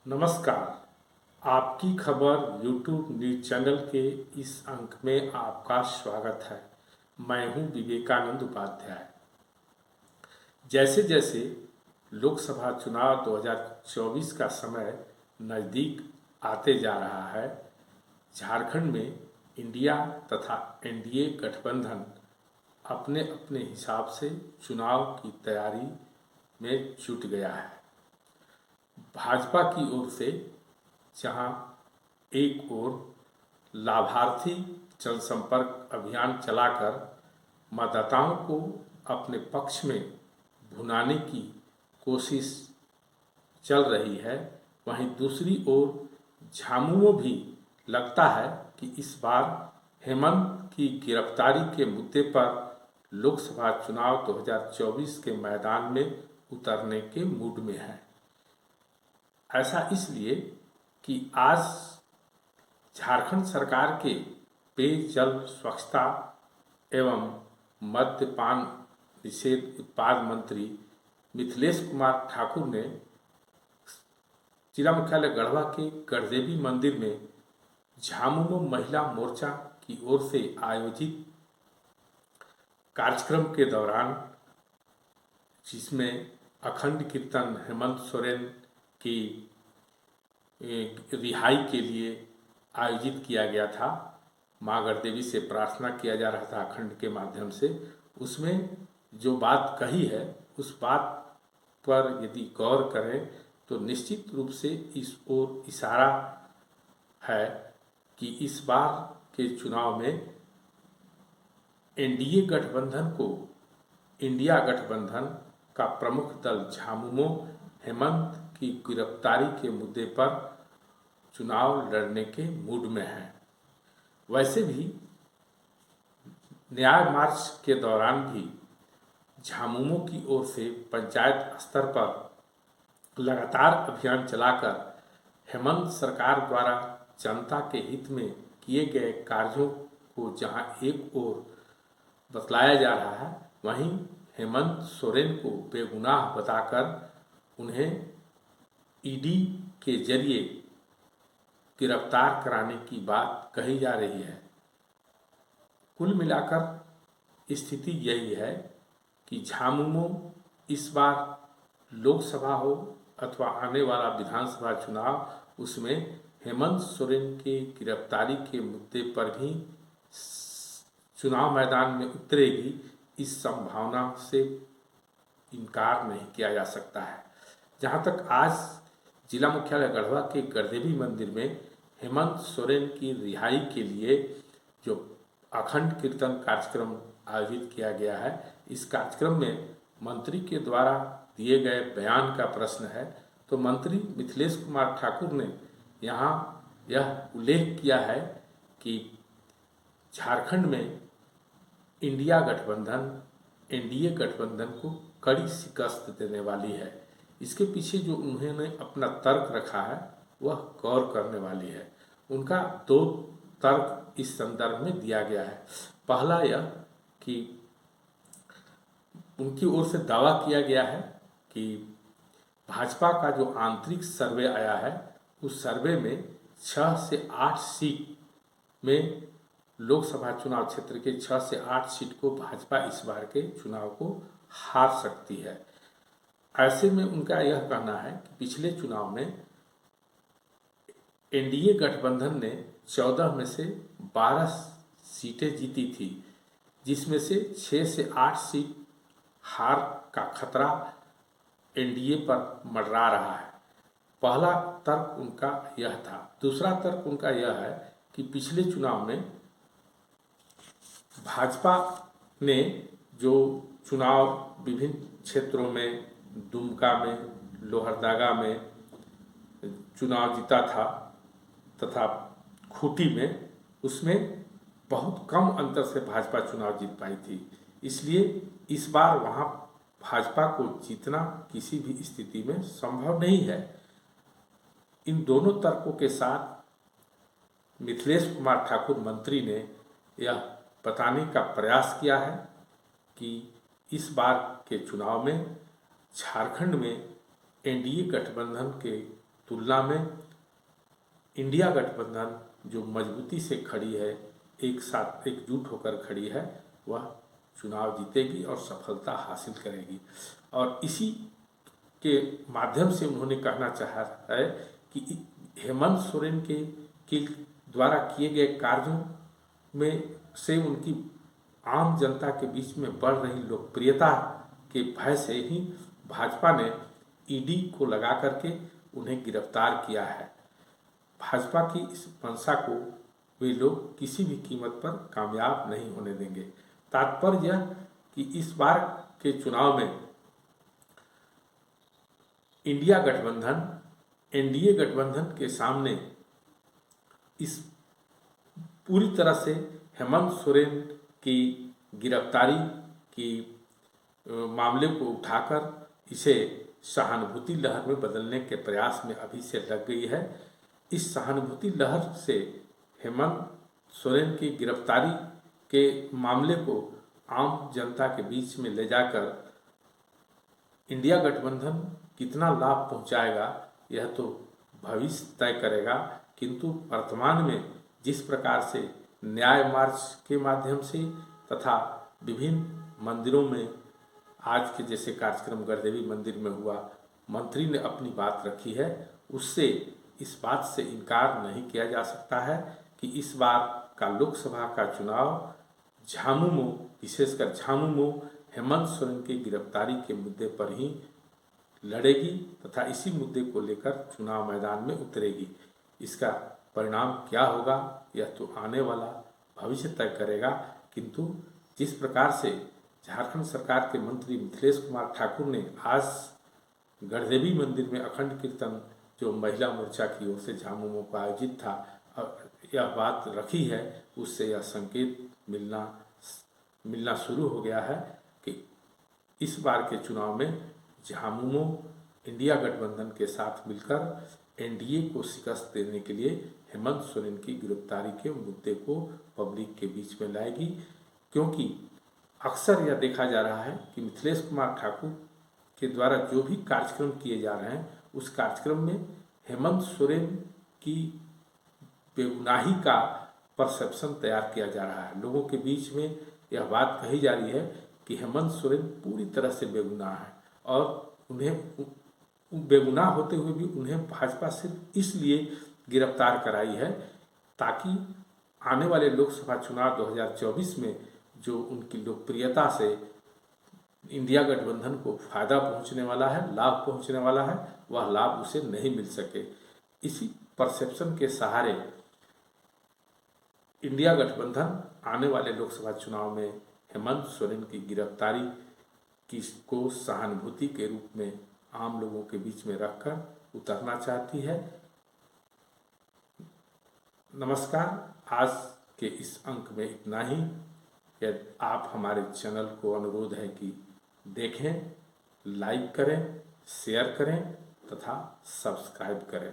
नमस्कार। आपकी खबर यूट्यूब न्यूज चैनल के इस अंक में आपका स्वागत है। मैं हूं विवेकानंद उपाध्याय। जैसे जैसे लोकसभा चुनाव 2024 का समय नज़दीक आते जा रहा है, झारखंड में इंडिया तथा एनडीए गठबंधन अपने अपने हिसाब से चुनाव की तैयारी में जुट गया है। भाजपा की ओर से जहां एक ओर लाभार्थी जनसंपर्क अभियान चलाकर मतदाताओं को अपने पक्ष में भुनाने की कोशिश चल रही है, वहीं दूसरी ओर झामुमो भी लगता है कि इस बार हेमंत की गिरफ्तारी के मुद्दे पर लोकसभा चुनाव 2024 के मैदान में उतरने के मूड में है। ऐसा इसलिए कि आज झारखंड सरकार के पेयजल स्वच्छता एवं मद्यपान निषेध उत्पाद मंत्री मिथिलेश कुमार ठाकुर ने जिला मुख्यालय गढ़वा के गढ़देवी मंदिर में झामुमो महिला मोर्चा की ओर से आयोजित कार्यक्रम के दौरान, जिसमें अखंड कीर्तन हेमंत सोरेन की रिहाई के लिए आयोजित किया गया था, माँ गढ़देवी से प्रार्थना किया जा रहा था अखंड के माध्यम से। उसमें जो बात कही है उस बात पर यदि गौर करें तो निश्चित रूप से इस ओर इशारा है कि इस बार के चुनाव में एनडीए गठबंधन को इंडिया गठबंधन का प्रमुख दल झामुमो हेमंत की गिरफ्तारी के मुद्दे पर चुनाव लड़ने के मूड में है। वैसे भी न्याय मार्च के दौरान भी झामुमो की ओर से पंचायत स्तर पर लगातार अभियान चलाकर हेमंत सरकार द्वारा जनता के हित में किए गए कार्यों को जहां एक ओर बतलाया जा रहा है, वहीं हेमंत सोरेन को बेगुनाह बताकर उन्हें ईडी के जरिए गिरफ्तार कराने की बात कही जा रही है। कुल मिलाकर स्थिति यही है कि झामुमो इस बार लोकसभा हो अथवा आने वाला विधानसभा चुनाव, उसमें हेमंत सोरेन के गिरफ्तारी के मुद्दे पर भी चुनाव मैदान में उतरेगी, इस संभावना से इनकार नहीं किया जा सकता है। जहां तक आज जिला मुख्यालय गढ़वा के गढ़देवी मंदिर में हेमंत सोरेन की रिहाई के लिए जो अखंड कीर्तन कार्यक्रम आयोजित किया गया है, इस कार्यक्रम में मंत्री के द्वारा दिए गए बयान का प्रश्न है, तो मंत्री मिथिलेश कुमार ठाकुर ने यहाँ यह उल्लेख किया है कि झारखंड में इंडिया गठबंधन एनडीए गठबंधन को कड़ी शिकस्त देने वाली है। इसके पीछे जो उन्होंने अपना तर्क रखा है वह गौर करने वाली है। उनका दो तर्क इस संदर्भ में दिया गया है। पहला यह कि उनकी ओर से दावा किया गया है कि भाजपा का जो आंतरिक सर्वे आया है, उस सर्वे में 6 से 8 सीट में लोकसभा चुनाव क्षेत्र के 6 से 8 सीट को भाजपा इस बार के चुनाव को हार सकती है। ऐसे में उनका यह कहना है कि पिछले चुनाव में एनडीए गठबंधन ने 14 में से 12 सीटें जीती थी, जिसमें से 6 से 8 सीट हार का खतरा एनडीए पर मंडरा रहा है। पहला तर्क उनका यह था। दूसरा तर्क उनका यह है कि पिछले चुनाव में भाजपा ने जो चुनाव विभिन्न क्षेत्रों में, दुमका में, लोहरदगा में चुनाव जीता था तथा खूंटी में, उसमें बहुत कम अंतर से भाजपा चुनाव जीत पाई थी। इसलिए इस बार वहाँ भाजपा को जीतना किसी भी स्थिति में संभव नहीं है। इन दोनों तर्कों के साथ मिथिलेश कुमार ठाकुर मंत्री ने यह बताने का प्रयास किया है कि इस बार के चुनाव में झारखंड में एनडीए गठबंधन के तुलना में इंडिया गठबंधन जो मजबूती से खड़ी है, एक साथ एकजुट होकर खड़ी है, वह चुनाव जीतेगी और सफलता हासिल करेगी। और इसी के माध्यम से उन्होंने कहना चाहा है कि हेमंत सोरेन के द्वारा किए गए कार्यों में से उनकी आम जनता के बीच में बढ़ रही लोकप्रियता के भय से ही भाजपा ने ईडी को लगा करके उन्हें गिरफ्तार किया है। भाजपा की इस मंशा को वे लोग किसी भी कीमत पर कामयाब नहीं होने देंगे। तात्पर्य यह कि इस बार के चुनाव में इंडिया गठबंधन एनडीए गठबंधन के सामने इस पूरी तरह से हेमंत सोरेन की गिरफ्तारी की मामले को उठाकर इसे सहानुभूति लहर में बदलने के प्रयास में अभी से लग गई है। इस सहानुभूति लहर से हेमंत सोरेन की गिरफ्तारी के मामले को आम जनता के बीच में ले जाकर इंडिया गठबंधन कितना लाभ पहुंचाएगा यह तो भविष्य तय करेगा, किंतु वर्तमान में जिस प्रकार से न्याय मार्च के माध्यम से तथा विभिन्न मंदिरों में आज के जैसे कार्यक्रम गढ़देवी मंदिर में हुआ, मंत्री ने अपनी बात रखी है, उससे इस बात से इनकार नहीं किया जा सकता है कि इस बार का लोकसभा का चुनाव झामुमो, विशेषकर झामुमो हेमंत सोरेन की गिरफ्तारी के मुद्दे पर ही लड़ेगी तथा इसी मुद्दे को लेकर चुनाव मैदान में उतरेगी। इसका परिणाम क्या होगा यह तो आने वाला भविष्य तय करेगा, किंतु जिस प्रकार से झारखंड सरकार के मंत्री मिथिलेश कुमार ठाकुर ने आज गढ़देवी मंदिर में अखंड कीर्तन जो महिला मोर्चा की ओर से झामुमो का आयोजित था, यह बात रखी है, उससे यह संकेत मिलना शुरू हो गया है कि इस बार के चुनाव में झामुमो इंडिया गठबंधन के साथ मिलकर एनडीए को शिकस्त देने के लिए हेमंत सोरेन की गिरफ्तारी के मुद्दे को पब्लिक के बीच में लाएगी। क्योंकि अक्सर यह देखा जा रहा है कि मिथिलेश कुमार ठाकुर के द्वारा जो भी कार्यक्रम किए जा रहे हैं उस कार्यक्रम में हेमंत सोरेन की बेगुनाही का परसेप्शन तैयार किया जा रहा है। लोगों के बीच में यह बात कही जा रही है कि हेमंत सोरेन पूरी तरह से बेगुनाह है और उन्हें बेगुनाह होते हुए भी उन्हें भाजपा सिर्फ इसलिए गिरफ्तार कराई है ताकि आने वाले लोकसभा चुनाव 2024 में जो उनकी लोकप्रियता से इंडिया गठबंधन को फायदा पहुंचने वाला है, लाभ पहुंचने वाला है, वह लाभ उसे नहीं मिल सके। इसी परसेप्शन के सहारे इंडिया गठबंधन आने वाले लोकसभा चुनाव में हेमंत सोरेन की गिरफ्तारी को सहानुभूति के रूप में आम लोगों के बीच में रखकर उतरना चाहती है। नमस्कार, आज के इस अंक में इतना ही। यदि आप हमारे चैनल को अनुरोध है कि देखें, लाइक करें, शेयर करें तथा सब्सक्राइब करें।